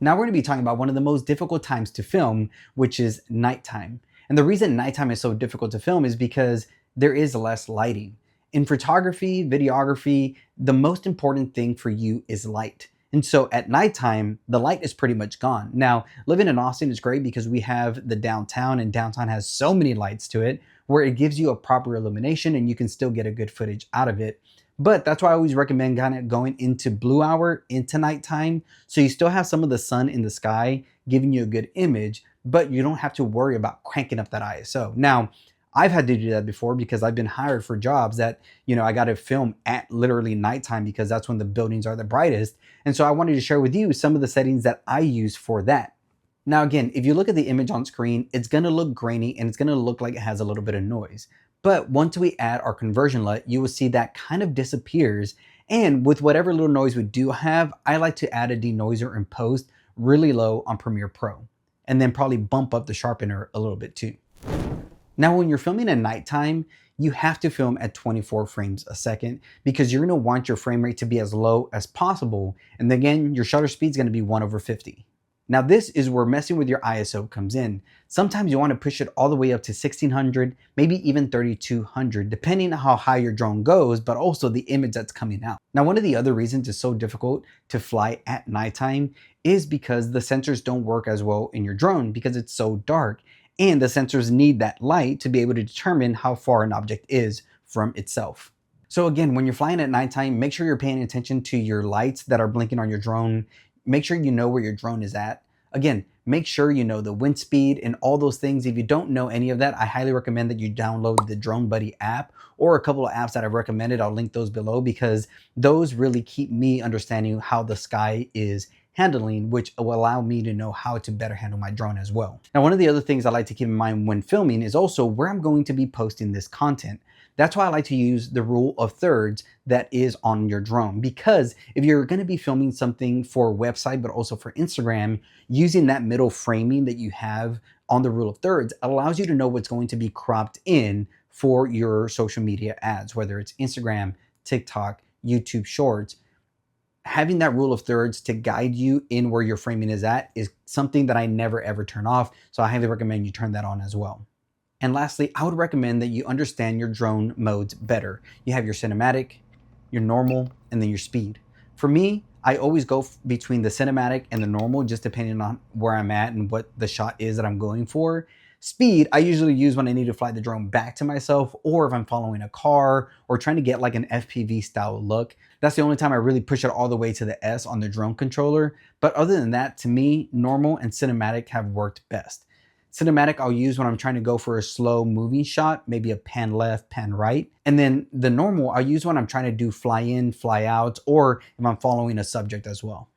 Now we're going to be talking about one of the most difficult times to film, which is nighttime. And the reason nighttime is so difficult to film is because there is less lighting. In photography, videography, the most important thing for you is light. And so at nighttime, the light is pretty much gone. Now, living in Austin is great because we have the downtown, and downtown has so many lights to it where it gives you a proper illumination and you can still get a good footage out of it. But that's why I always recommend kind of going into blue hour, into nighttime, so you still have some of the sun in the sky giving you a good image, but you don't have to worry about cranking up that ISO. Now, I've had to do that before because I've been hired for jobs that, I got to film at literally nighttime because that's when the buildings are the brightest. And so I wanted to share with you some of the settings that I use for that. Now, again, if you look at the image on screen, it's going to look grainy and it's going to look like it has a little bit of noise. But once we add our conversion LUT, you will see that kind of disappears. And with whatever little noise we do have, I like to add a denoiser in post really low on Premiere Pro, and then probably bump up the sharpener a little bit too. Now, when you're filming at nighttime, you have to film at 24 frames a second because you're going to want your frame rate to be as low as possible. And again, your shutter speed is going to be 1/50. Now, this is where messing with your ISO comes in. Sometimes you want to push it all the way up to 1600, maybe even 3200, depending on how high your drone goes, but also the image that's coming out. Now, one of the other reasons it's so difficult to fly at nighttime is because the sensors don't work as well in your drone because it's so dark. And the sensors need that light to be able to determine how far an object is from itself. So again, when you're flying at nighttime, make sure you're paying attention to your lights that are blinking on your drone. Make sure you know where your drone is at. Again, make sure you know the wind speed and all those things. If you don't know any of that, I highly recommend that you download the Drone Buddy app or a couple of apps that I've recommended. I'll link those below because those really keep me understanding how the sky is handling, which will allow me to know how to better handle my drone as well. Now, one of the other things I like to keep in mind when filming is also where I'm going to be posting this content. That's why I like to use the rule of thirds that is on your drone, because if you're going to be filming something for a website, but also for Instagram, using that middle framing that you have on the rule of thirds allows you to know what's going to be cropped in for your social media ads, whether it's Instagram, TikTok, YouTube Shorts. Having that rule of thirds to guide you in where your framing is at is something that I never ever turn off. So I highly recommend you turn that on as well. And lastly, I would recommend that you understand your drone modes better. You have your cinematic, your normal, and then your speed. For me, I always go between the cinematic and the normal, just depending on where I'm at and what the shot is that I'm going for. Speed, I usually use when I need to fly the drone back to myself, or if I'm following a car or trying to get like an FPV style look. That's the only time I really push it all the way to the S on the drone controller. But other than that, to me, normal and cinematic have worked best. Cinematic I'll use when I'm trying to go for a slow moving shot, maybe a pan left, pan right. And then the normal I'll use when I'm trying to do fly in, fly out, or if I'm following a subject as well.